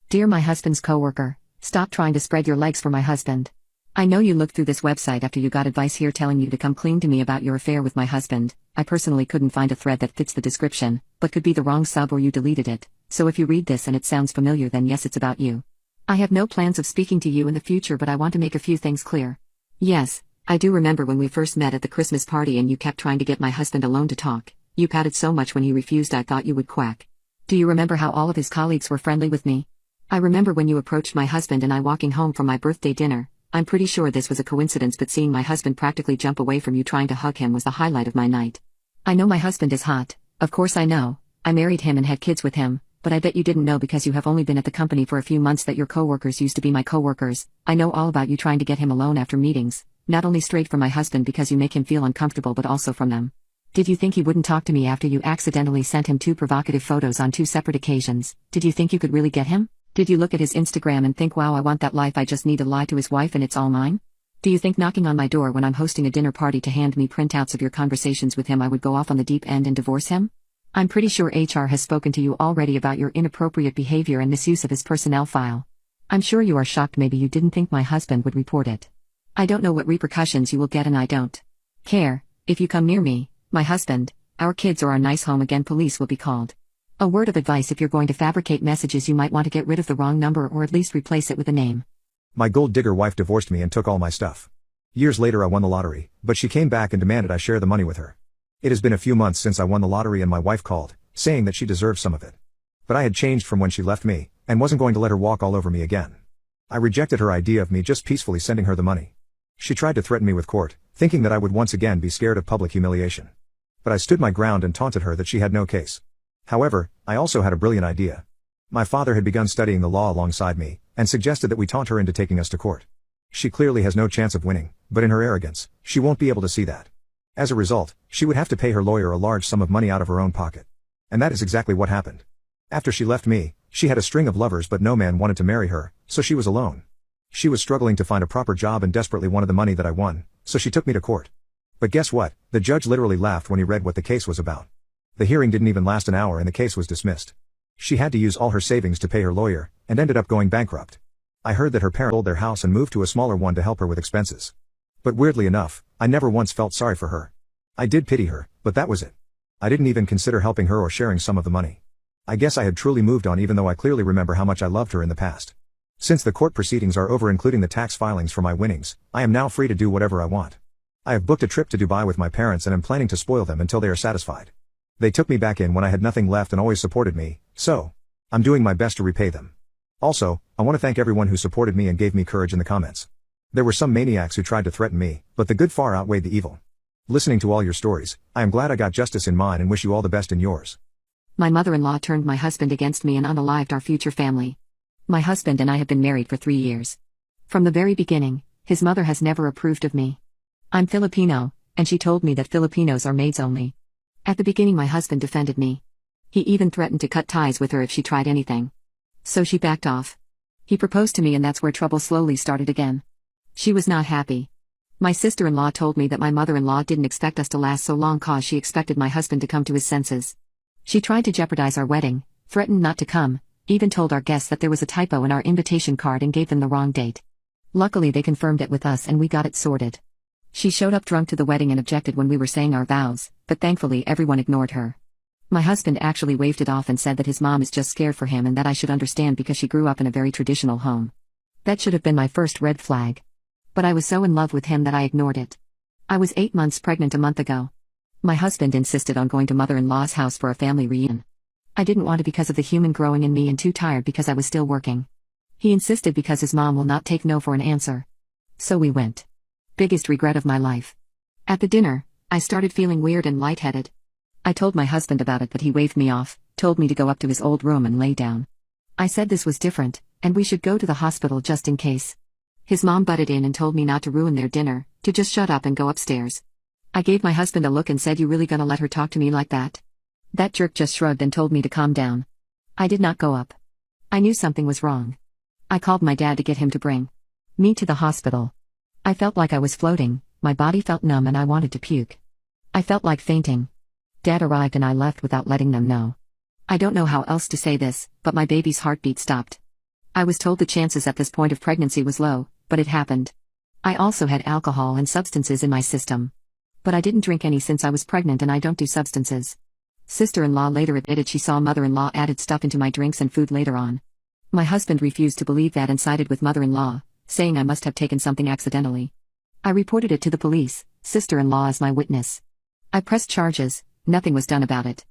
Dear my husband's coworker, stop trying to spread your legs for my husband. I know you looked through this website after you got advice here telling you to come clean to me about your affair with my husband. I personally couldn't find a thread that fits the description, but could be the wrong sub or you deleted it, so if you read this and it sounds familiar then yes it's about you. I have no plans of speaking to you in the future but I want to make a few things clear. Yes, I do remember when we first met at the Christmas party and you kept trying to get my husband alone to talk. You pouted so much when he refused I thought you would quack. Do you remember how all of his colleagues were friendly with me? I remember when you approached my husband and I walking home from my birthday dinner. I'm pretty sure this was a coincidence but seeing my husband practically jump away from you trying to hug him was the highlight of my night. I know my husband is hot, of course I know, I married him and had kids with him, but I bet you didn't know because you have only been at the company for a few months that your coworkers used to be my coworkers. I know all about you trying to get him alone after meetings, not only straight from my husband because you make him feel uncomfortable but also from them. Did you think he wouldn't talk to me after you accidentally sent him 2 provocative photos on 2 separate occasions? Did you think you could really get him? Did you look at his Instagram and think wow I want that life I just need to lie to his wife and it's all mine? Do you think knocking on my door when I'm hosting a dinner party to hand me printouts of your conversations with him I would go off on the deep end and divorce him? I'm pretty sure HR has spoken to you already about your inappropriate behavior and misuse of his personnel file. I'm sure you are shocked maybe you didn't think my husband would report it. I don't know what repercussions you will get and I don't care. If you come near me, my husband, our kids or our nice home again police will be called. A word of advice if you're going to fabricate messages you might want to get rid of the wrong number or at least replace it with a name. My gold digger wife divorced me and took all my stuff. Years later I won the lottery, but she came back and demanded I share the money with her. It has been a few months since I won the lottery and my wife called, saying that she deserved some of it. But I had changed from when she left me, and wasn't going to let her walk all over me again. I rejected her idea of me just peacefully sending her the money. She tried to threaten me with court, thinking that I would once again be scared of public humiliation. But I stood my ground and taunted her that she had no case. However, I also had a brilliant idea. My father had begun studying the law alongside me, and suggested that we taunt her into taking us to court. She clearly has no chance of winning, but in her arrogance, she won't be able to see that. As a result, she would have to pay her lawyer a large sum of money out of her own pocket. And that is exactly what happened. After she left me, she had a string of lovers but no man wanted to marry her, so she was alone. She was struggling to find a proper job and desperately wanted the money that I won, so she took me to court. But guess what? The judge literally laughed when he read what the case was about. The hearing didn't even last an hour and the case was dismissed. She had to use all her savings to pay her lawyer, and ended up going bankrupt. I heard that her parents sold their house and moved to a smaller one to help her with expenses. But weirdly enough, I never once felt sorry for her. I did pity her, but that was it. I didn't even consider helping her or sharing some of the money. I guess I had truly moved on even though I clearly remember how much I loved her in the past. Since the court proceedings are over including the tax filings for my winnings, I am now free to do whatever I want. I have booked a trip to Dubai with my parents and am planning to spoil them until they are satisfied. They took me back in when I had nothing left and always supported me, so I'm doing my best to repay them. Also, I want to thank everyone who supported me and gave me courage in the comments. There were some maniacs who tried to threaten me, but the good far outweighed the evil. Listening to all your stories, I am glad I got justice in mine and wish you all the best in yours. My mother-in-law turned my husband against me and unalived our future family. My husband and I have been married for 3 years. From the very beginning, his mother has never approved of me. I'm Filipino, and she told me that Filipinos are maids only. At the beginning my husband defended me. He even threatened to cut ties with her if she tried anything. So she backed off. He proposed to me and that's where trouble slowly started again. She was not happy. My sister-in-law told me that my mother-in-law didn't expect us to last so long cause she expected my husband to come to his senses. She tried to jeopardize our wedding, threatened not to come, even told our guests that there was a typo in our invitation card and gave them the wrong date. Luckily they confirmed it with us and we got it sorted. She showed up drunk to the wedding and objected when we were saying our vows, but thankfully everyone ignored her. My husband actually waved it off and said that his mom is just scared for him and that I should understand because she grew up in a very traditional home. That should have been my first red flag. But I was so in love with him that I ignored it. I was 8 months pregnant a month ago. My husband insisted on going to mother-in-law's house for a family reunion. I didn't want to because of the human growing in me and too tired because I was still working. He insisted because his mom will not take no for an answer. So we went. Biggest regret of my life. At the dinner, I started feeling weird and lightheaded. I told my husband about it but he waved me off, told me to go up to his old room and lay down. I said this was different, and we should go to the hospital just in case. His mom butted in and told me not to ruin their dinner, to just shut up and go upstairs. I gave my husband a look and said, "You really gonna let her talk to me like that?" That jerk just shrugged and told me to calm down. I did not go up. I knew something was wrong. I called my dad to get him to bring me to the hospital. I felt like I was floating, my body felt numb and I wanted to puke. I felt like fainting. Dad arrived and I left without letting them know. I don't know how else to say this, but my baby's heartbeat stopped. I was told the chances at this point of pregnancy was low, but it happened. I also had alcohol and substances in my system. But I didn't drink any since I was pregnant and I don't do substances. Sister-in-law later admitted she saw mother-in-law added stuff into my drinks and food later on. My husband refused to believe that and sided with mother-in-law, saying I must have taken something accidentally. I reported it to the police, sister-in-law as my witness. I pressed charges, nothing was done about it.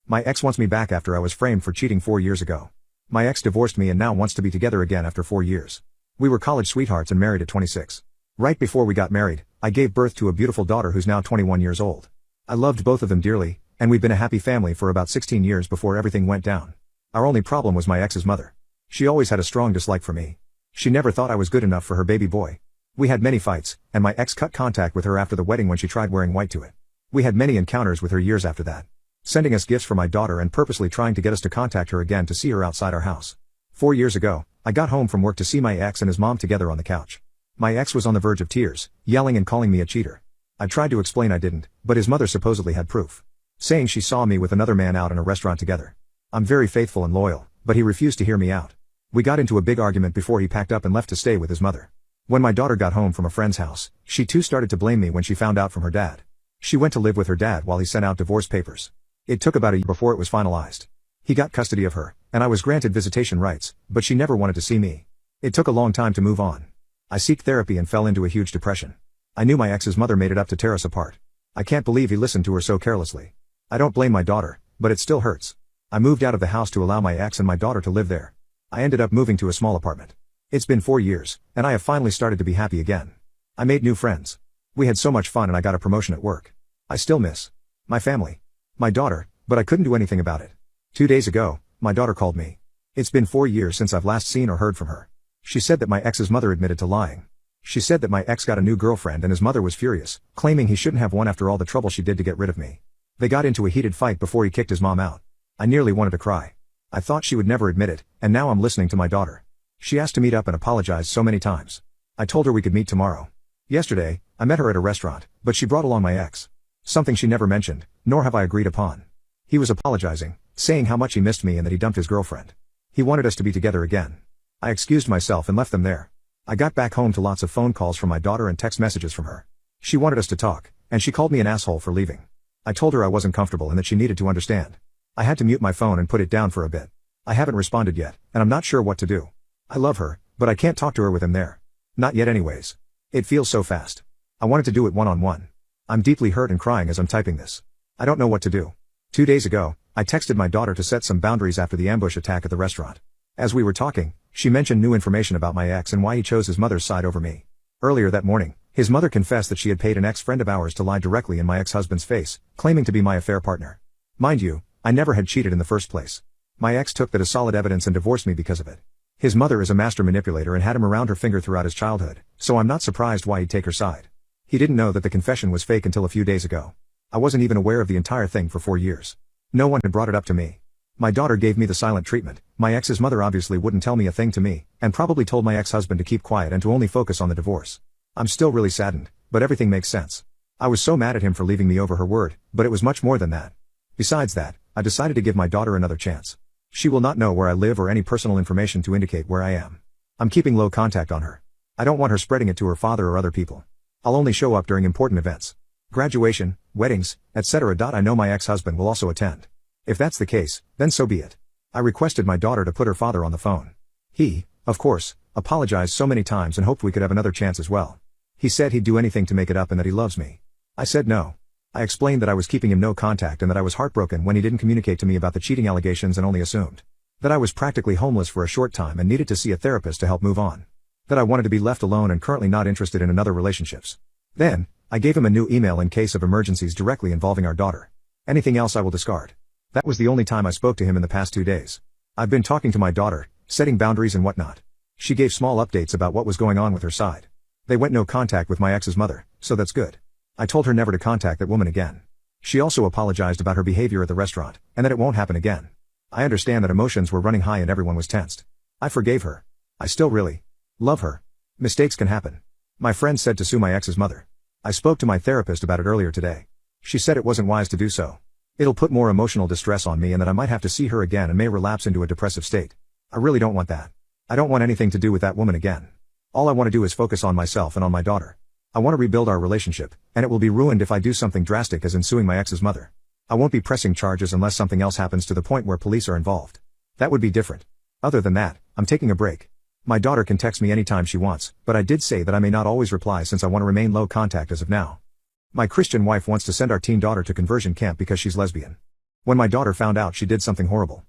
My ex wants me back after I was framed for cheating 4 years ago. My ex divorced me and now wants to be together again after 4 years. We were college sweethearts and married at 26. Right before we got married, I gave birth to a beautiful daughter who's now 21 years old. I loved both of them dearly, and we've been a happy family for about 16 years before everything went down. Our only problem was my ex's mother. She always had a strong dislike for me. She never thought I was good enough for her baby boy. We had many fights, and my ex cut contact with her after the wedding when she tried wearing white to it. We had many encounters with her years after that, sending us gifts for my daughter and purposely trying to get us to contact her again to see her outside our house. 4 years ago, I got home from work to see my ex and his mom together on the couch. My ex was on the verge of tears, yelling and calling me a cheater. I tried to explain I didn't, but his mother supposedly had proof, saying she saw me with another man out in a restaurant together. I'm very faithful and loyal, but he refused to hear me out. We got into a big argument before he packed up and left to stay with his mother. When my daughter got home from a friend's house, she too started to blame me when she found out from her dad. She went to live with her dad while he sent out divorce papers. It took about a year before it was finalized. He got custody of her, and I was granted visitation rights, but she never wanted to see me. It took a long time to move on. I sought therapy and fell into a huge depression. I knew my ex's mother made it up to tear us apart. I can't believe he listened to her so carelessly. I don't blame my daughter, but it still hurts. I moved out of the house to allow my ex and my daughter to live there. I ended up moving to a small apartment. It's been 4 years, and I have finally started to be happy again. I made new friends. We had so much fun and I got a promotion at work. I still miss my family, my daughter, but I couldn't do anything about it. 2 days ago, my daughter called me. It's been 4 years since I've last seen or heard from her. She said that my ex's mother admitted to lying. She said that my ex got a new girlfriend and his mother was furious, claiming he shouldn't have one after all the trouble she did to get rid of me. They got into a heated fight before he kicked his mom out. I nearly wanted to cry. I thought she would never admit it, and now I'm listening to my daughter. She asked to meet up and apologized so many times. I told her we could meet tomorrow. Yesterday, I met her at a restaurant, but she brought along my ex. Something she never mentioned, nor have I agreed upon. He was apologizing, saying how much he missed me and that he dumped his girlfriend. He wanted us to be together again. I excused myself and left them there. I got back home to lots of phone calls from my daughter and text messages from her. She wanted us to talk, and she called me an asshole for leaving. I told her I wasn't comfortable and that she needed to understand. I had to mute my phone and put it down for a bit. I haven't responded yet, and I'm not sure what to do. I love her, but I can't talk to her with him there. Not yet anyways. It feels so fast. I wanted to do it one-on-one. I'm deeply hurt and crying as I'm typing this. I don't know what to do. 2 days ago, I texted my daughter to set some boundaries after the ambush attack at the restaurant. As we were talking, she mentioned new information about my ex and why he chose his mother's side over me. Earlier that morning, his mother confessed that she had paid an ex-friend of ours to lie directly in my ex-husband's face, claiming to be my affair partner. Mind you, I never had cheated in the first place. My ex took that as solid evidence and divorced me because of it. His mother is a master manipulator and had him around her finger throughout his childhood, so I'm not surprised why he'd take her side. He didn't know that the confession was fake until a few days ago. I wasn't even aware of the entire thing for 4 years. No one had brought it up to me. My daughter gave me the silent treatment. My ex's mother obviously wouldn't tell me a thing to me, and probably told my ex-husband to keep quiet and to only focus on the divorce. I'm still really saddened, but everything makes sense. I was so mad at him for leaving me over her word, but it was much more than that. Besides that, I decided to give my daughter another chance. She will not know where I live or any personal information to indicate where I am. I'm keeping low contact on her. I don't want her spreading it to her father or other people. I'll only show up during important events. Graduation, weddings, etc. I know my ex-husband will also attend. If that's the case, then so be it. I requested my daughter to put her father on the phone. He, of course, apologized so many times and hoped we could have another chance as well. He said he'd do anything to make it up and that he loves me. I said no. I explained that I was keeping him no contact and that I was heartbroken when he didn't communicate to me about the cheating allegations and only assumed that I was practically homeless for a short time and needed to see a therapist to help move on. That I wanted to be left alone and currently not interested in another relationships. Then, I gave him a new email in case of emergencies directly involving our daughter. Anything else I will discard. That was the only time I spoke to him in the past 2 days. I've been talking to my daughter, setting boundaries and whatnot. She gave small updates about what was going on with her side. They went no contact with my ex's mother, so that's good. I told her never to contact that woman again. She also apologized about her behavior at the restaurant, and that it won't happen again. I understand that emotions were running high and everyone was tensed. I forgave her. I still really love her. Mistakes can happen. My friend said to sue my ex's mother. I spoke to my therapist about it earlier today. She said it wasn't wise to do so. It'll put more emotional distress on me and that I might have to see her again and may relapse into a depressive state. I really don't want that. I don't want anything to do with that woman again. All I want to do is focus on myself and on my daughter. I want to rebuild our relationship, and it will be ruined if I do something drastic as in suing my ex's mother. I won't be pressing charges unless something else happens to the point where police are involved. That would be different. Other than that, I'm taking a break. My daughter can text me anytime she wants, but I did say that I may not always reply since I want to remain low contact as of now. My Christian wife wants to send our teen daughter to conversion camp because she's lesbian. When my daughter found out, she did something horrible.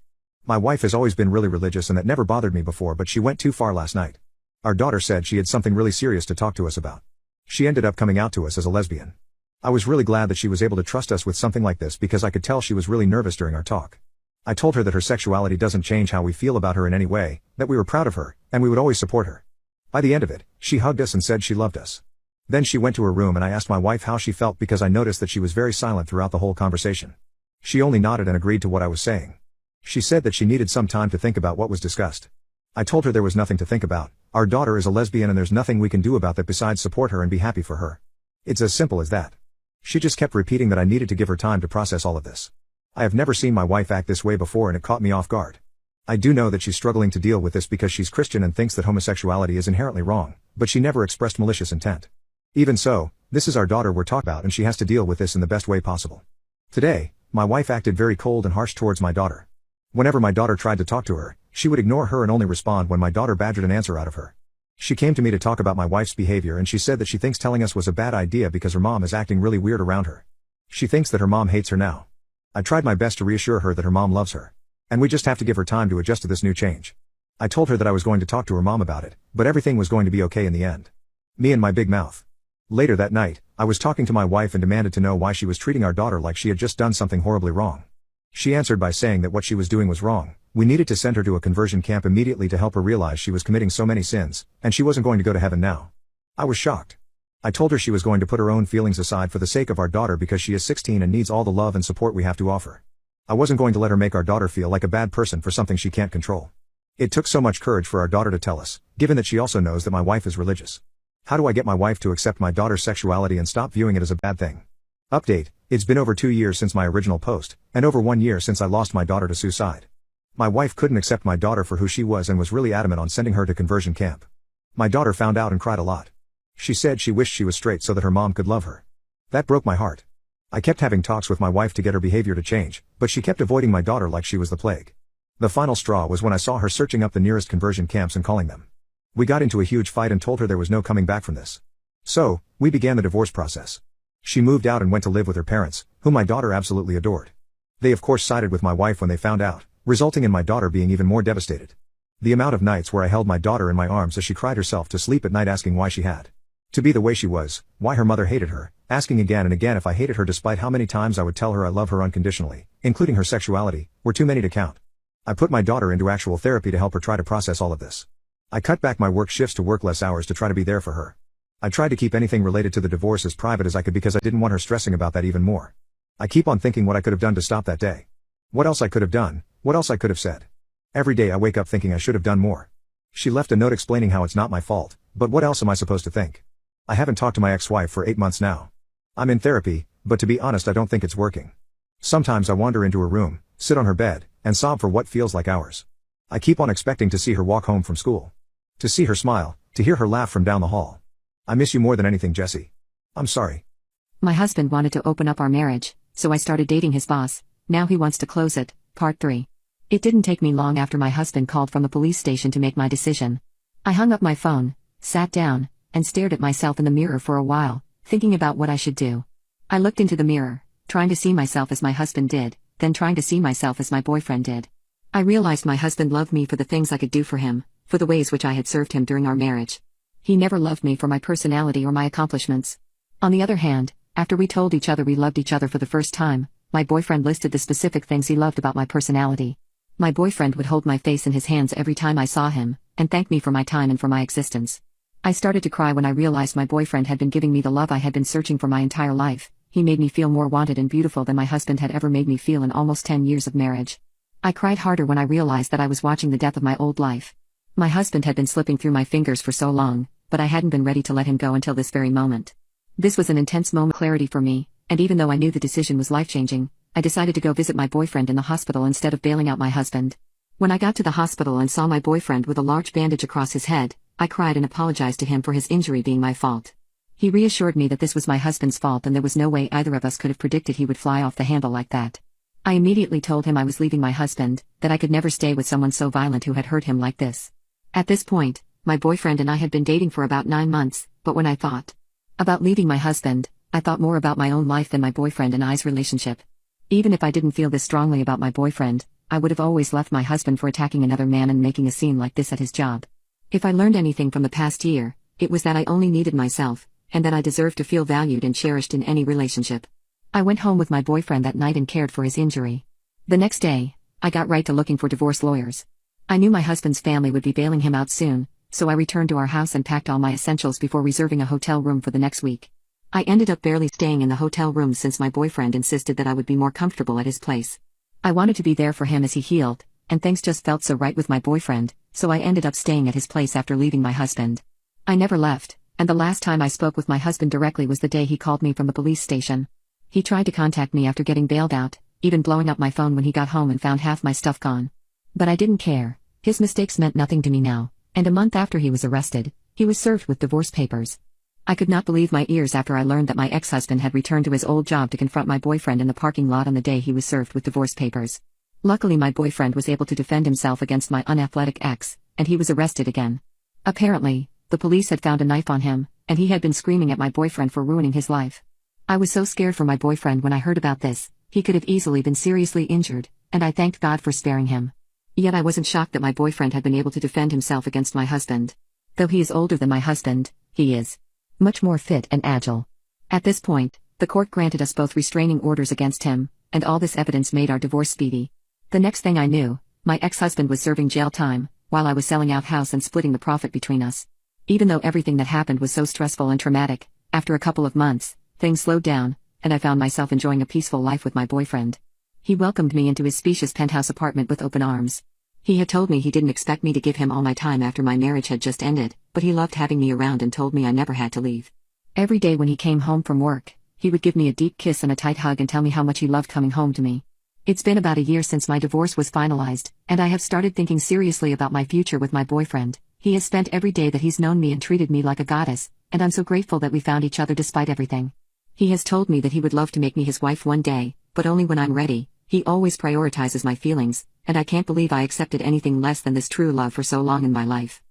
My wife has always been really religious and that never bothered me before, but she went too far last night. Our daughter said she had something really serious to talk to us about. She ended up coming out to us as a lesbian. I was really glad that she was able to trust us with something like this because I could tell she was really nervous during our talk. I told her that her sexuality doesn't change how we feel about her in any way, that we were proud of her, and we would always support her. By the end of it, she hugged us and said she loved us. Then she went to her room and I asked my wife how she felt because I noticed that she was very silent throughout the whole conversation. She only nodded and agreed to what I was saying. She said that she needed some time to think about what was discussed. I told her there was nothing to think about. Our daughter is a lesbian and there's nothing we can do about that besides support her and be happy for her. It's as simple as that. She just kept repeating that I needed to give her time to process all of this. I have never seen my wife act this way before and it caught me off guard. I do know that she's struggling to deal with this because she's Christian and thinks that homosexuality is inherently wrong, but she never expressed malicious intent. Even so, this is our daughter we're talking about and she has to deal with this in the best way possible. Today, my wife acted very cold and harsh towards my daughter. Whenever my daughter tried to talk to her, she would ignore her and only respond when my daughter badgered an answer out of her. She came to me to talk about my wife's behavior and she said that she thinks telling us was a bad idea because her mom is acting really weird around her. She thinks that her mom hates her now. I tried my best to reassure her that her mom loves her. And we just have to give her time to adjust to this new change. I told her that I was going to talk to her mom about it, but everything was going to be okay in the end. Me and my big mouth. Later that night, I was talking to my wife and demanded to know why she was treating our daughter like she had just done something horribly wrong. She answered by saying that what she was doing was wrong. We needed to send her to a conversion camp immediately to help her realize she was committing so many sins, and she wasn't going to go to heaven now. I was shocked. I told her she was going to put her own feelings aside for the sake of our daughter because she is 16 and needs all the love and support we have to offer. I wasn't going to let her make our daughter feel like a bad person for something she can't control. It took so much courage for our daughter to tell us, given that she also knows that my wife is religious. How do I get my wife to accept my daughter's sexuality and stop viewing it as a bad thing? Update: it's been over 2 years since my original post, and over 1 year since I lost my daughter to suicide. My wife couldn't accept my daughter for who she was and was really adamant on sending her to conversion camp. My daughter found out and cried a lot. She said she wished she was straight so that her mom could love her. That broke my heart. I kept having talks with my wife to get her behavior to change, but she kept avoiding my daughter like she was the plague. The final straw was when I saw her searching up the nearest conversion camps and calling them. We got into a huge fight and told her there was no coming back from this. So, we began the divorce process. She moved out and went to live with her parents, whom my daughter absolutely adored. They of course sided with my wife when they found out, resulting in my daughter being even more devastated. The amount of nights where I held my daughter in my arms as she cried herself to sleep at night asking why she had to be the way she was, why her mother hated her, asking again and again if I hated her despite how many times I would tell her I love her unconditionally, including her sexuality, were too many to count. I put my daughter into actual therapy to help her try to process all of this. I cut back my work shifts to work less hours to try to be there for her. I tried to keep anything related to the divorce as private as I could because I didn't want her stressing about that even more. I keep on thinking what I could have done to stop that day. What else I could have done, what else I could have said. Every day I wake up thinking I should have done more. She left a note explaining how it's not my fault, but what else am I supposed to think? I haven't talked to my ex-wife for 8 months now. I'm in therapy, but to be honest I don't think it's working. Sometimes I wander into her room, sit on her bed, and sob for what feels like hours. I keep on expecting to see her walk home from school. To see her smile, to hear her laugh from down the hall. I miss you more than anything, Jesse. I'm sorry. My husband wanted to open up our marriage, so I started dating his boss. Now he wants to close it. Part 3. It didn't take me long after my husband called from the police station to make my decision. I hung up my phone, sat down, and stared at myself in the mirror for a while, thinking about what I should do. I looked into the mirror, trying to see myself as my husband did, then trying to see myself as my boyfriend did. I realized my husband loved me for the things I could do for him, for the ways which I had served him during our marriage. He never loved me for my personality or my accomplishments. On the other hand, after we told each other we loved each other for the first time, my boyfriend listed the specific things he loved about my personality. My boyfriend would hold my face in his hands every time I saw him, and thank me for my time and for my existence. I started to cry when I realized my boyfriend had been giving me the love I had been searching for my entire life. He made me feel more wanted and beautiful than my husband had ever made me feel in almost 10 years of marriage. I cried harder when I realized that I was watching the death of my old life. My husband had been slipping through my fingers for so long, but I hadn't been ready to let him go until this very moment. This was an intense moment of clarity for me, and even though I knew the decision was life-changing, I decided to go visit my boyfriend in the hospital instead of bailing out my husband. When I got to the hospital and saw my boyfriend with a large bandage across his head, I cried and apologized to him for his injury being my fault. He reassured me that this was my husband's fault and there was no way either of us could have predicted he would fly off the handle like that. I immediately told him I was leaving my husband, that I could never stay with someone so violent who had hurt him like this. At this point, my boyfriend and I had been dating for about 9 months, but when I thought about leaving my husband, I thought more about my own life than my boyfriend and I's relationship. Even if I didn't feel this strongly about my boyfriend, I would have always left my husband for attacking another man and making a scene like this at his job. If I learned anything from the past year, it was that I only needed myself, and that I deserved to feel valued and cherished in any relationship. I went home with my boyfriend that night and cared for his injury. The next day, I got right to looking for divorce lawyers. I knew my husband's family would be bailing him out soon, so I returned to our house and packed all my essentials before reserving a hotel room for the next week. I ended up barely staying in the hotel room since my boyfriend insisted that I would be more comfortable at his place. I wanted to be there for him as he healed, and things just felt so right with my boyfriend, so I ended up staying at his place after leaving my husband. I never left, and the last time I spoke with my husband directly was the day he called me from the police station. He tried to contact me after getting bailed out, even blowing up my phone when he got home and found half my stuff gone. But I didn't care. His mistakes meant nothing to me now, and a month after he was arrested, he was served with divorce papers. I could not believe my ears after I learned that my ex-husband had returned to his old job to confront my boyfriend in the parking lot on the day he was served with divorce papers. Luckily my boyfriend was able to defend himself against my unathletic ex, and he was arrested again. Apparently, the police had found a knife on him, and he had been screaming at my boyfriend for ruining his life. I was so scared for my boyfriend when I heard about this. He could have easily been seriously injured, and I thanked God for sparing him. Yet I wasn't shocked that my boyfriend had been able to defend himself against my husband. Though he is older than my husband, he is much more fit and agile. At this point, the court granted us both restraining orders against him, and all this evidence made our divorce speedy. The next thing I knew, my ex-husband was serving jail time, while I was selling out house and splitting the profit between us. Even though everything that happened was so stressful and traumatic, after a couple of months, things slowed down, and I found myself enjoying a peaceful life with my boyfriend. He welcomed me into his spacious penthouse apartment with open arms. He had told me he didn't expect me to give him all my time after my marriage had just ended, but he loved having me around and told me I never had to leave. Every day when he came home from work, he would give me a deep kiss and a tight hug and tell me how much he loved coming home to me. It's been about a year since my divorce was finalized, and I have started thinking seriously about my future with my boyfriend. He has spent every day that he's known me and treated me like a goddess, and I'm so grateful that we found each other despite everything. He has told me that he would love to make me his wife one day, but only when I'm ready. He always prioritizes my feelings, and I can't believe I accepted anything less than this true love for so long in my life.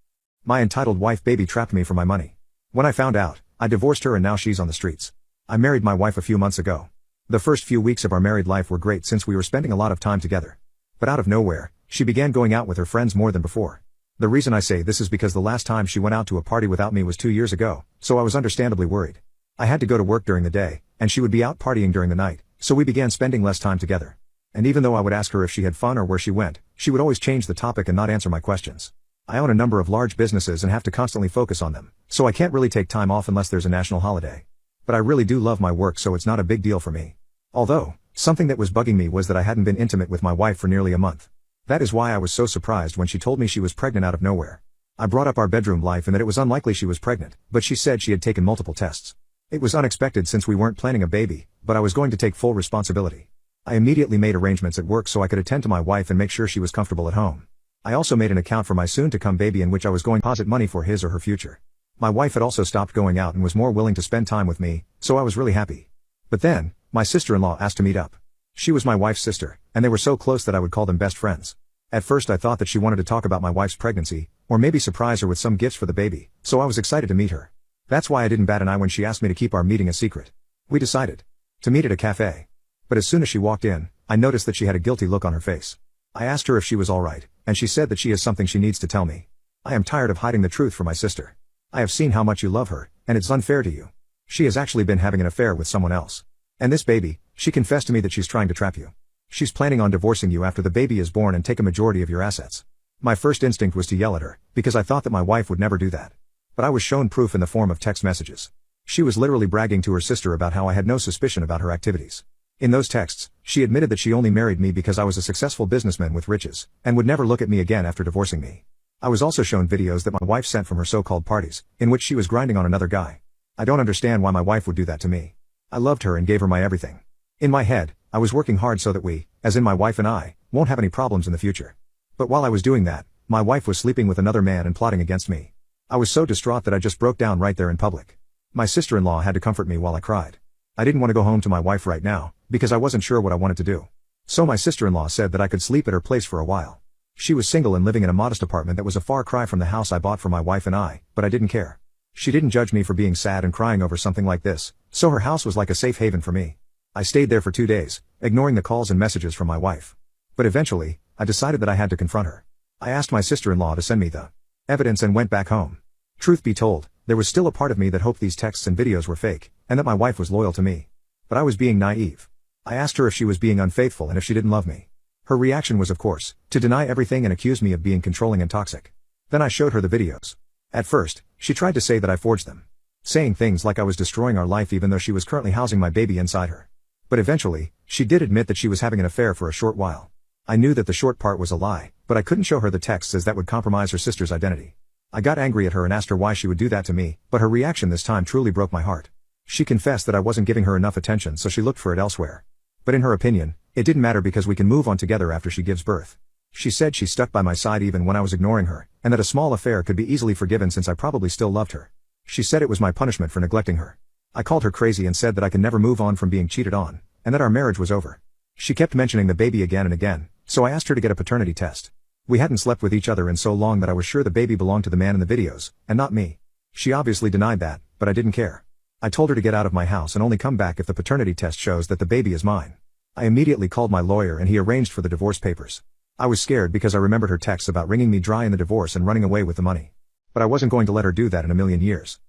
My entitled wife baby trapped me for my money. When I found out, I divorced her and now she's on the streets. I married my wife a few months ago. The first few weeks of our married life were great since we were spending a lot of time together. But out of nowhere, she began going out with her friends more than before. The reason I say this is because the last time she went out to a party without me was 2 years ago, so I was understandably worried. I had to go to work during the day, and she would be out partying during the night, so we began spending less time together. And even though I would ask her if she had fun or where she went, she would always change the topic and not answer my questions. I own a number of large businesses and have to constantly focus on them, so I can't really take time off unless there's a national holiday. But I really do love my work, so it's not a big deal for me. Although, something that was bugging me was that I hadn't been intimate with my wife for nearly a month. That is why I was so surprised when she told me she was pregnant out of nowhere. I brought up our bedroom life and that it was unlikely she was pregnant, but she said she had taken multiple tests. It was unexpected since we weren't planning a baby, but I was going to take full responsibility. I immediately made arrangements at work so I could attend to my wife and make sure she was comfortable at home. I also made an account for my soon-to-come baby in which I was going to deposit money for his or her future. My wife had also stopped going out and was more willing to spend time with me, so I was really happy. But then, my sister-in-law asked to meet up. She was my wife's sister, and they were so close that I would call them best friends. At first I thought that she wanted to talk about my wife's pregnancy, or maybe surprise her with some gifts for the baby, so I was excited to meet her. That's why I didn't bat an eye when she asked me to keep our meeting a secret. We decided to meet at a cafe. But as soon as she walked in, I noticed that she had a guilty look on her face. I asked her if she was alright, and she said that she has something she needs to tell me. I am tired of hiding the truth from my sister. I have seen how much you love her, and it's unfair to you. She has actually been having an affair with someone else. And this baby, she confessed to me that she's trying to trap you. She's planning on divorcing you after the baby is born and take a majority of your assets. My first instinct was to yell at her, because I thought that my wife would never do that. But I was shown proof in the form of text messages. She was literally bragging to her sister about how I had no suspicion about her activities. In those texts, she admitted that she only married me because I was a successful businessman with riches, and would never look at me again after divorcing me. I was also shown videos that my wife sent from her so-called parties, in which she was grinding on another guy. I don't understand why my wife would do that to me. I loved her and gave her my everything. In my head, I was working hard so that we, as in my wife and I, won't have any problems in the future. But while I was doing that, my wife was sleeping with another man and plotting against me. I was so distraught that I just broke down right there in public. My sister-in-law had to comfort me while I cried. I didn't want to go home to my wife right now, because I wasn't sure what I wanted to do. So my sister-in-law said that I could sleep at her place for a while. She was single and living in a modest apartment that was a far cry from the house I bought for my wife and I, but I didn't care. She didn't judge me for being sad and crying over something like this, so her house was like a safe haven for me. I stayed there for 2 days, ignoring the calls and messages from my wife. But eventually, I decided that I had to confront her. I asked my sister-in-law to send me the evidence and went back home. Truth be told, there was still a part of me that hoped these texts and videos were fake, and that my wife was loyal to me. But I was being naive. I asked her if she was being unfaithful and if she didn't love me. Her reaction was, of course, to deny everything and accuse me of being controlling and toxic. Then I showed her the videos. At first, she tried to say that I forged them, saying things like I was destroying our life even though she was currently housing my baby inside her. But eventually, she did admit that she was having an affair for a short while. I knew that the short part was a lie, but I couldn't show her the texts as that would compromise her sister's identity. I got angry at her and asked her why she would do that to me, but her reaction this time truly broke my heart. She confessed that I wasn't giving her enough attention, so she looked for it elsewhere. But in her opinion, it didn't matter because we can move on together after she gives birth. She said she stuck by my side even when I was ignoring her, and that a small affair could be easily forgiven since I probably still loved her. She said it was my punishment for neglecting her. I called her crazy and said that I could never move on from being cheated on, and that our marriage was over. She kept mentioning the baby again and again, so I asked her to get a paternity test. We hadn't slept with each other in so long that I was sure the baby belonged to the man in the videos, and not me. She obviously denied that, but I didn't care. I told her to get out of my house and only come back if the paternity test shows that the baby is mine. I immediately called my lawyer and he arranged for the divorce papers. I was scared because I remembered her texts about wringing me dry in the divorce and running away with the money. But I wasn't going to let her do that in a million years.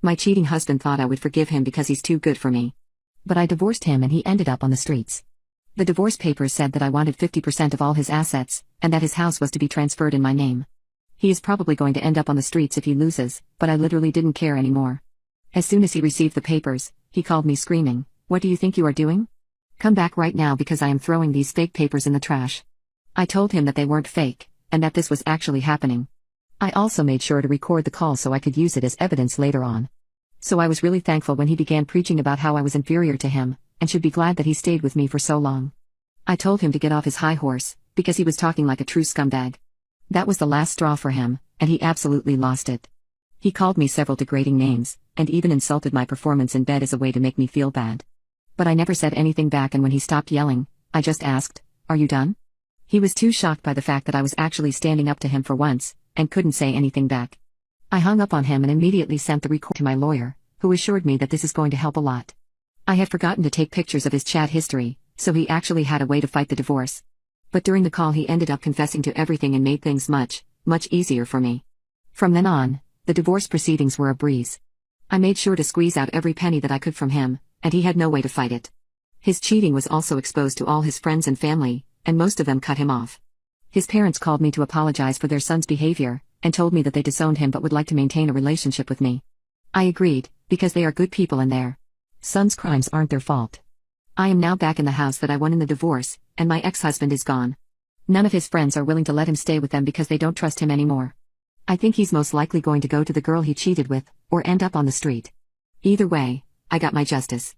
My cheating husband thought I would forgive him because he's too good for me. But I divorced him and he ended up on the streets. The divorce papers said that I wanted 50% of all his assets, and that his house was to be transferred in my name. He is probably going to end up on the streets if he loses, but I literally didn't care anymore. As soon as he received the papers, he called me screaming, "What do you think you are doing? Come back right now because I am throwing these fake papers in the trash." I told him that they weren't fake, and that this was actually happening. I also made sure to record the call so I could use it as evidence later on. So I was really thankful when he began preaching about how I was inferior to him, and should be glad that he stayed with me for so long. I told him to get off his high horse, because he was talking like a true scumbag. That was the last straw for him, and he absolutely lost it. He called me several degrading names, and even insulted my performance in bed as a way to make me feel bad. But I never said anything back, and when he stopped yelling, I just asked, "Are you done?" He was too shocked by the fact that I was actually standing up to him for once, and couldn't say anything back. I hung up on him and immediately sent the record to my lawyer, who assured me that this is going to help a lot. I had forgotten to take pictures of his chat history, so he actually had a way to fight the divorce. But during the call he ended up confessing to everything and made things much, much easier for me. From then on, the divorce proceedings were a breeze. I made sure to squeeze out every penny that I could from him, and he had no way to fight it. His cheating was also exposed to all his friends and family, and most of them cut him off. His parents called me to apologize for their son's behavior, and told me that they disowned him but would like to maintain a relationship with me. I agreed, because they are good people and their son's crimes aren't their fault. I am now back in the house that I won in the divorce, and my ex-husband is gone. None of his friends are willing to let him stay with them because they don't trust him anymore. I think he's most likely going to go to the girl he cheated with, or end up on the street. Either way, I got my justice.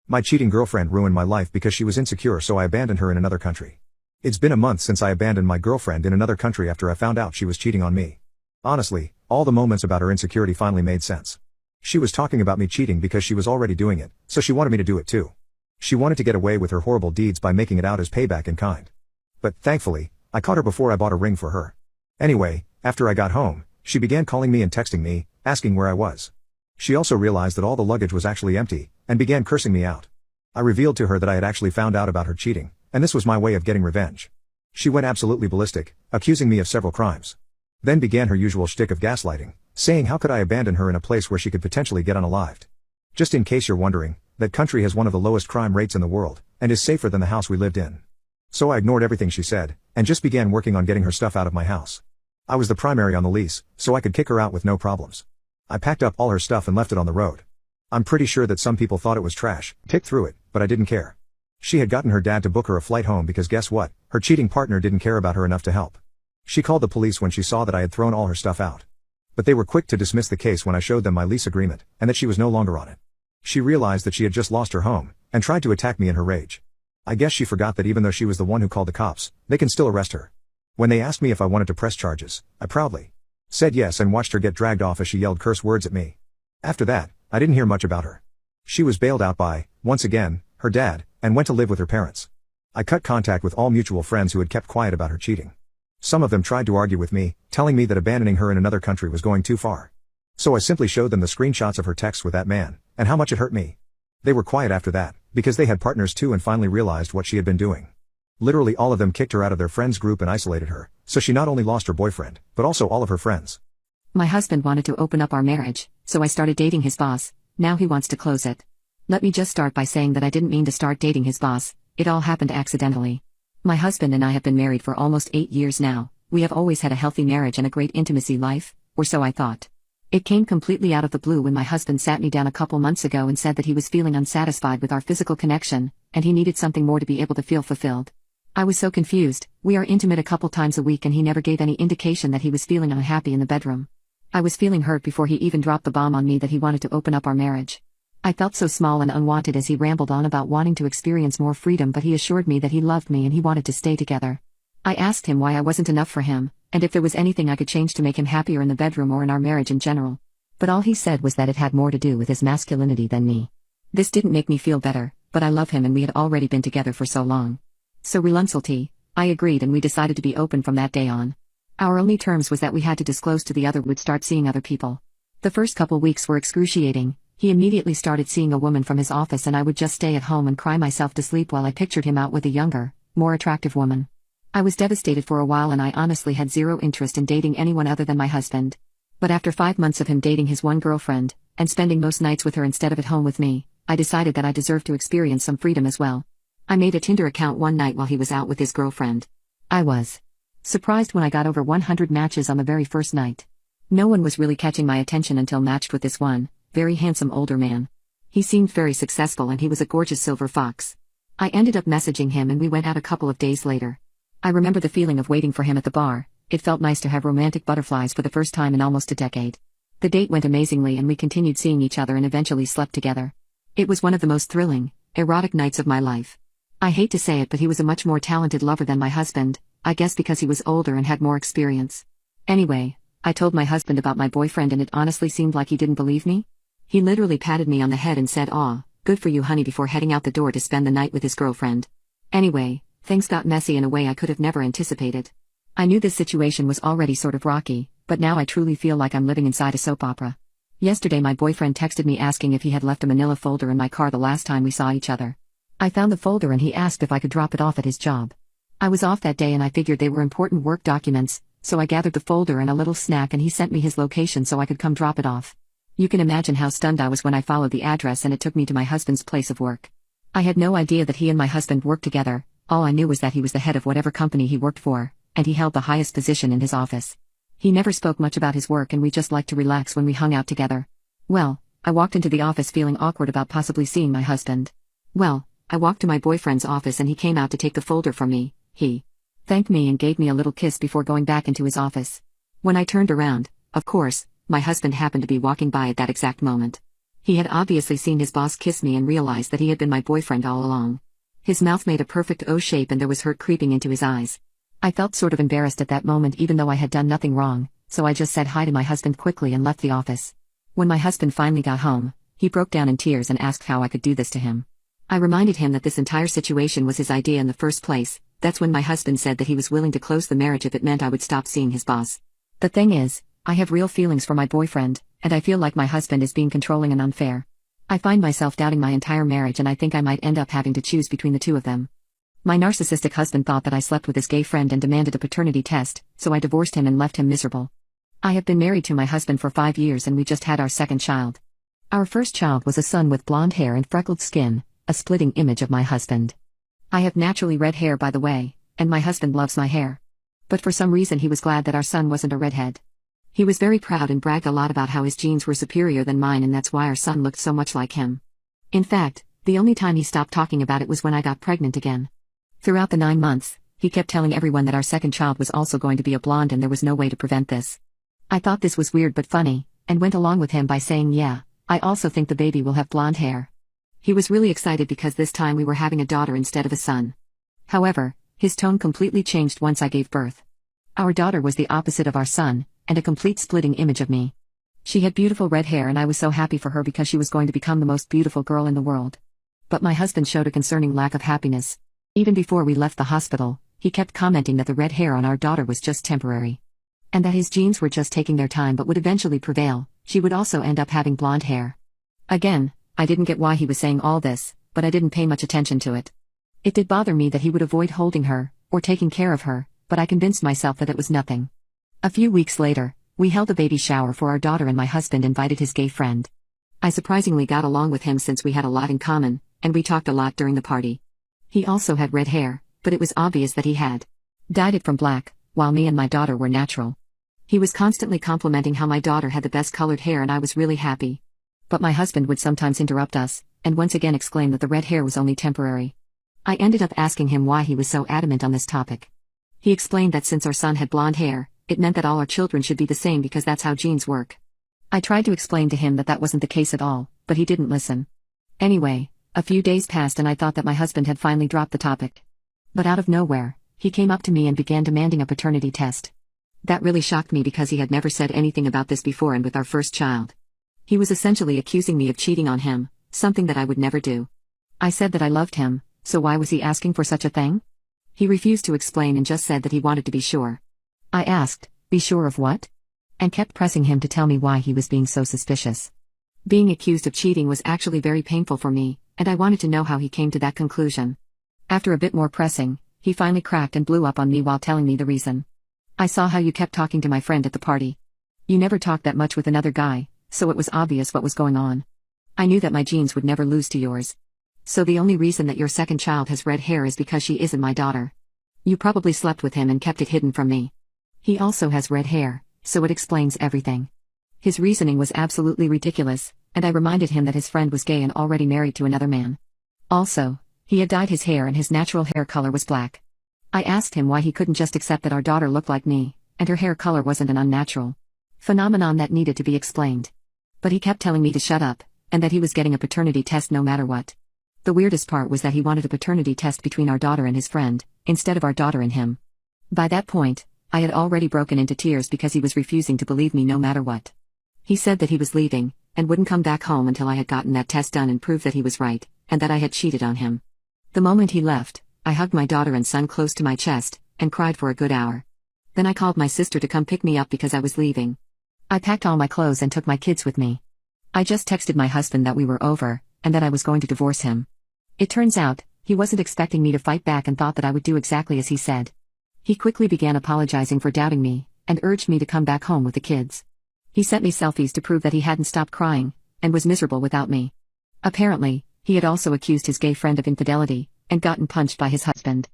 My cheating girlfriend ruined my life because she was insecure, so I abandoned her in another country. It's been a month since I abandoned my girlfriend in another country after I found out she was cheating on me. Honestly, all the moments about her insecurity finally made sense. She was talking about me cheating because she was already doing it, so she wanted me to do it too. She wanted to get away with her horrible deeds by making it out as payback in kind. But, thankfully, I caught her before I bought a ring for her. Anyway, after I got home, she began calling me and texting me, asking where I was. She also realized that all the luggage was actually empty, and began cursing me out. I revealed to her that I had actually found out about her cheating, and this was my way of getting revenge. She went absolutely ballistic, accusing me of several crimes. Then began her usual shtick of gaslighting, saying how could I abandon her in a place where she could potentially get unalived. Just in case you're wondering, that country has one of the lowest crime rates in the world, and is safer than the house we lived in. So I ignored everything she said, and just began working on getting her stuff out of my house. I was the primary on the lease, so I could kick her out with no problems. I packed up all her stuff and left it on the road. I'm pretty sure that some people thought it was trash, picked through it, but I didn't care. She had gotten her dad to book her a flight home because guess what, her cheating partner didn't care about her enough to help. She called the police when she saw that I had thrown all her stuff out. But they were quick to dismiss the case when I showed them my lease agreement, and that she was no longer on it. She realized that she had just lost her home, and tried to attack me in her rage. I guess she forgot that even though she was the one who called the cops, they can still arrest her. When they asked me if I wanted to press charges, I proudly said yes and watched her get dragged off as she yelled curse words at me. After that, I didn't hear much about her. She was bailed out by, once again, her dad, and went to live with her parents. I cut contact with all mutual friends who had kept quiet about her cheating. Some of them tried to argue with me, telling me that abandoning her in another country was going too far. So I simply showed them the screenshots of her texts with that man, and how much it hurt me. They were quiet after that, because they had partners too and finally realized what she had been doing. Literally all of them kicked her out of their friends group and isolated her, so she not only lost her boyfriend, but also all of her friends. My husband wanted to open up our marriage, so I started dating his boss. Now he wants to close it. Let me just start by saying that I didn't mean to start dating his boss, it all happened accidentally. My husband and I have been married for almost 8 years now. We have always had a healthy marriage and a great intimacy life, or so I thought. It came completely out of the blue when my husband sat me down a couple months ago and said that he was feeling unsatisfied with our physical connection, and he needed something more to be able to feel fulfilled. I was so confused. We are intimate a couple times a week and he never gave any indication that he was feeling unhappy in the bedroom. I was feeling hurt before he even dropped the bomb on me that he wanted to open up our marriage. I felt so small and unwanted as he rambled on about wanting to experience more freedom, but he assured me that he loved me and he wanted to stay together. I asked him why I wasn't enough for him, and if there was anything I could change to make him happier in the bedroom or in our marriage in general. But all he said was that it had more to do with his masculinity than me. This didn't make me feel better, but I love him and we had already been together for so long. So reluctantly, I agreed and we decided to be open from that day on. Our only terms was that we had to disclose to the other would start seeing other people. The first couple weeks were excruciating. He immediately started seeing a woman from his office and I would just stay at home and cry myself to sleep while I pictured him out with a younger, more attractive woman. I was devastated for a while and I honestly had zero interest in dating anyone other than my husband. But after 5 months of him dating his one girlfriend, and spending most nights with her instead of at home with me, I decided that I deserved to experience some freedom as well. I made a Tinder account one night while he was out with his girlfriend. I was surprised when I got over 100 matches on the very first night. No one was really catching my attention until matched with this one, very handsome older man. He seemed very successful and he was a gorgeous silver fox. I ended up messaging him and we went out a couple of days later. I remember the feeling of waiting for him at the bar. It felt nice to have romantic butterflies for the first time in almost a decade. The date went amazingly and we continued seeing each other and eventually slept together. It was one of the most thrilling, erotic nights of my life. I hate to say it, but he was a much more talented lover than my husband, I guess because he was older and had more experience. Anyway, I told my husband about my boyfriend and it honestly seemed like he didn't believe me. He literally patted me on the head and said, "Aw, good for you honey," before heading out the door to spend the night with his girlfriend. Anyway, things got messy in a way I could have never anticipated. I knew this situation was already sort of rocky, but now I truly feel like I'm living inside a soap opera. Yesterday my boyfriend texted me asking if he had left a manila folder in my car the last time we saw each other. I found the folder and he asked if I could drop it off at his job. I was off that day and I figured they were important work documents, so I gathered the folder and a little snack and he sent me his location so I could come drop it off. You can imagine how stunned I was when I followed the address and it took me to my husband's place of work. I had no idea that he and my husband worked together. All I knew was that he was the head of whatever company he worked for, and he held the highest position in his office. He never spoke much about his work and we just liked to relax when we hung out together. Well, I walked into the office feeling awkward about possibly seeing my husband. Well, I walked to my boyfriend's office and he came out to take the folder from me. He thanked me and gave me a little kiss before going back into his office. When I turned around, of course, my husband happened to be walking by at that exact moment. He had obviously seen his boss kiss me and realized that he had been my boyfriend all along. His mouth made a perfect O shape and there was hurt creeping into his eyes. I felt sort of embarrassed at that moment even though I had done nothing wrong, so I just said hi to my husband quickly and left the office. When my husband finally got home, he broke down in tears and asked how I could do this to him. I reminded him that this entire situation was his idea in the first place. That's when my husband said that he was willing to close the marriage if it meant I would stop seeing his boss. The thing is, I have real feelings for my boyfriend, and I feel like my husband is being controlling and unfair. I find myself doubting my entire marriage and I think I might end up having to choose between the two of them. My narcissistic husband thought that I slept with his gay friend and demanded a paternity test, so I divorced him and left him miserable. I have been married to my husband for 5 years and we just had our second child. Our first child was a son with blonde hair and freckled skin, a splitting image of my husband. I have naturally red hair by the way, and my husband loves my hair. But for some reason he was glad that our son wasn't a redhead. He was very proud and bragged a lot about how his genes were superior than mine and that's why our son looked so much like him. In fact, the only time he stopped talking about it was when I got pregnant again. Throughout the 9 months, he kept telling everyone that our second child was also going to be a blonde and there was no way to prevent this. I thought this was weird but funny, and went along with him by saying yeah, I also think the baby will have blonde hair. He was really excited because this time we were having a daughter instead of a son. However, his tone completely changed once I gave birth. Our daughter was the opposite of our son, and a complete splitting image of me. She had beautiful red hair and I was so happy for her because she was going to become the most beautiful girl in the world. But my husband showed a concerning lack of happiness. Even before we left the hospital, he kept commenting that the red hair on our daughter was just temporary. And that his genes were just taking their time but would eventually prevail. She would also end up having blonde hair. Again, I didn't get why he was saying all this, but I didn't pay much attention to it. It did bother me that he would avoid holding her, or taking care of her, but I convinced myself that it was nothing. A few weeks later, we held a baby shower for our daughter and my husband invited his gay friend. I surprisingly got along with him since we had a lot in common, and we talked a lot during the party. He also had red hair, but it was obvious that he had dyed it from black, while me and my daughter were natural. He was constantly complimenting how my daughter had the best colored hair and I was really happy. But my husband would sometimes interrupt us, and once again exclaim that the red hair was only temporary. I ended up asking him why he was so adamant on this topic. He explained that since our son had blonde hair, it meant that all our children should be the same because that's how genes work. I tried to explain to him that that wasn't the case at all, but he didn't listen. Anyway, a few days passed and I thought that my husband had finally dropped the topic. But out of nowhere, he came up to me and began demanding a paternity test. That really shocked me because he had never said anything about this before, and with our first child, he was essentially accusing me of cheating on him, something that I would never do. I said that I loved him, so why was he asking for such a thing? He refused to explain and just said that he wanted to be sure. I asked, be sure of what? And kept pressing him to tell me why he was being so suspicious. Being accused of cheating was actually very painful for me, and I wanted to know how he came to that conclusion. After a bit more pressing, he finally cracked and blew up on me while telling me the reason. I saw how you kept talking to my friend at the party. You never talked that much with another guy, so it was obvious what was going on. I knew that my genes would never lose to yours. So the only reason that your second child has red hair is because she isn't my daughter. You probably slept with him and kept it hidden from me. He also has red hair, so it explains everything. His reasoning was absolutely ridiculous, and I reminded him that his friend was gay and already married to another man. Also, he had dyed his hair and his natural hair color was black. I asked him why he couldn't just accept that our daughter looked like me, and her hair color wasn't an unnatural phenomenon that needed to be explained. But he kept telling me to shut up, and that he was getting a paternity test no matter what. The weirdest part was that he wanted a paternity test between our daughter and his friend, instead of our daughter and him. By that point, I had already broken into tears because he was refusing to believe me no matter what. He said that he was leaving, and wouldn't come back home until I had gotten that test done and proved that he was right, and that I had cheated on him. The moment he left, I hugged my daughter and son close to my chest, and cried for a good hour. Then I called my sister to come pick me up because I was leaving. I packed all my clothes and took my kids with me. I just texted my husband that we were over, and that I was going to divorce him. It turns out, he wasn't expecting me to fight back and thought that I would do exactly as he said. He quickly began apologizing for doubting me, and urged me to come back home with the kids. He sent me selfies to prove that he hadn't stopped crying, and was miserable without me. Apparently, he had also accused his gay friend of infidelity, and gotten punched by his husband.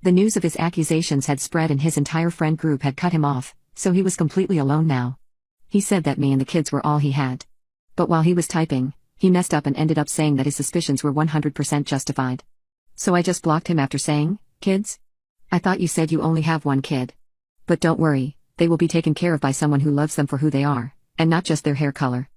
The news of his accusations had spread and his entire friend group had cut him off, so he was completely alone now. He said that me and the kids were all he had. But while he was typing, he messed up and ended up saying that his suspicions were 100% justified. So I just blocked him after saying, "Kids? I thought you said you only have one kid. But don't worry, they will be taken care of by someone who loves them for who they are, and not just their hair color."